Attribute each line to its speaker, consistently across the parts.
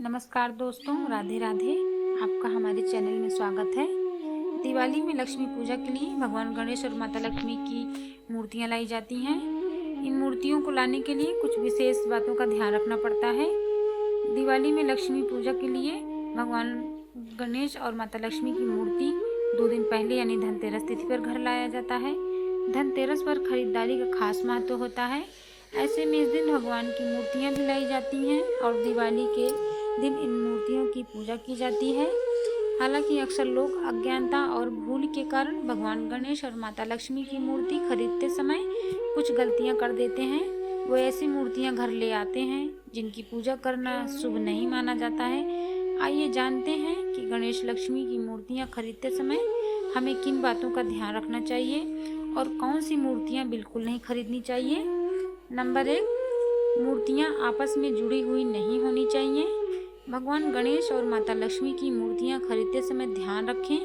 Speaker 1: नमस्कार दोस्तों, राधे राधे। आपका हमारे चैनल में स्वागत है। दिवाली में लक्ष्मी पूजा के लिए भगवान गणेश और माता लक्ष्मी की मूर्तियां लाई जाती हैं। इन मूर्तियों को लाने के लिए कुछ विशेष बातों का ध्यान रखना पड़ता है। दिवाली में लक्ष्मी पूजा के लिए भगवान गणेश और माता लक्ष्मी की मूर्ति 2 दिन पहले यानी धनतेरस तिथि पर घर लाया जाता है। धनतेरस पर खरीदारी का खास महत्व होता है। ऐसे में इस दिन भगवान की मूर्तियां भी लाई जाती हैं और दिवाली के दिन इन मूर्तियों की पूजा की जाती है। हालांकि अक्सर लोग अज्ञानता और भूल के कारण भगवान गणेश और माता लक्ष्मी की मूर्ति खरीदते समय कुछ गलतियां कर देते हैं। वो ऐसी मूर्तियां घर ले आते हैं जिनकी पूजा करना शुभ नहीं माना जाता है। आइए जानते हैं कि गणेश लक्ष्मी की मूर्तियां खरीदते समय हमें किन बातों का ध्यान रखना चाहिए और कौन सी मूर्तियां बिल्कुल नहीं खरीदनी चाहिए। नंबर 1, मूर्तियां आपस में जुड़ी हुई नहीं होनी चाहिए। भगवान गणेश और माता लक्ष्मी की मूर्तियां खरीदते समय ध्यान रखें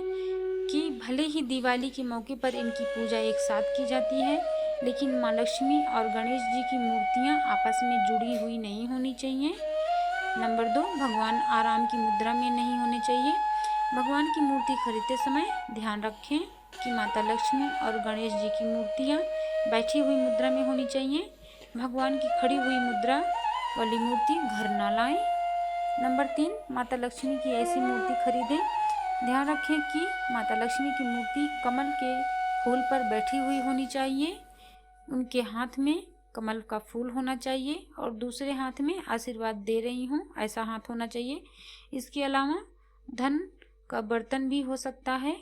Speaker 1: कि भले ही दिवाली के मौके पर इनकी पूजा एक साथ की जाती है, लेकिन माँ लक्ष्मी और गणेश जी की मूर्तियां आपस में जुड़ी हुई नहीं होनी चाहिए। नंबर 2, भगवान आराम की मुद्रा में नहीं होने चाहिए। भगवान की मूर्ति खरीदते समय ध्यान रखें कि माता लक्ष्मी और गणेश जी की मूर्तियां बैठी हुई मुद्रा में होनी चाहिए। भगवान की खड़ी हुई मुद्रा वाली मूर्ति घर ना लाएं। नंबर 3, माता लक्ष्मी की ऐसी मूर्ति खरीदें। ध्यान रखें कि माता लक्ष्मी की मूर्ति कमल के फूल पर बैठी हुई होनी चाहिए। उनके हाथ में कमल का फूल होना चाहिए और दूसरे हाथ में आशीर्वाद दे रही हूँ ऐसा हाथ होना चाहिए। इसके अलावा धन का बर्तन भी हो सकता है।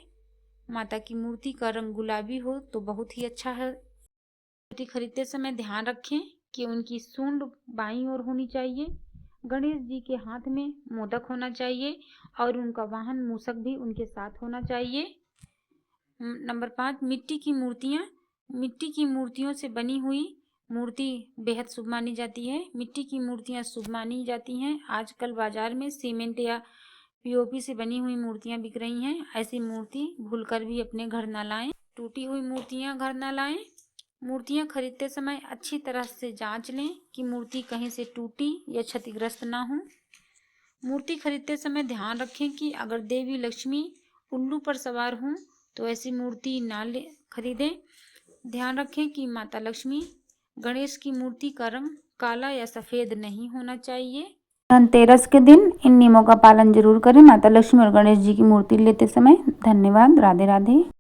Speaker 1: माता की मूर्ति का रंग गुलाबी हो तो बहुत ही अच्छा है। मूर्ति खरीदते समय ध्यान रखें कि उनकी सूंड बाईं ओर होनी चाहिए। गणेश जी के हाथ में मोदक होना चाहिए और उनका वाहन मूषक भी उनके साथ होना चाहिए। नंबर 5, मिट्टी की मूर्तियां। मिट्टी की मूर्तियों से बनी हुई मूर्ति बेहद शुभ मानी जाती है। मिट्टी की मूर्तियां शुभ मानी जाती हैं। आजकल बाजार में सीमेंट या पीओपी से बनी हुई मूर्तियां बिक रही हैं। ऐसी मूर्ति भूलकर भी अपने घर न लाएं। टूटी हुई मूर्तियां घर न लाएं। मूर्तियां खरीदते समय अच्छी तरह से जांच लें कि मूर्ति कहीं से टूटी या क्षतिग्रस्त ना हो। मूर्ति खरीदते समय ध्यान रखें कि अगर देवी लक्ष्मी उल्लू पर सवार हों तो ऐसी मूर्ति ना खरीदें। ध्यान रखें कि माता लक्ष्मी गणेश की मूर्ति का रंग काला या सफ़ेद नहीं होना चाहिए। धनतेरस के दिन इन नियमों का पालन जरूर करें माता लक्ष्मी और गणेश जी की मूर्ति लेते समय। धन्यवाद। राधे राधे।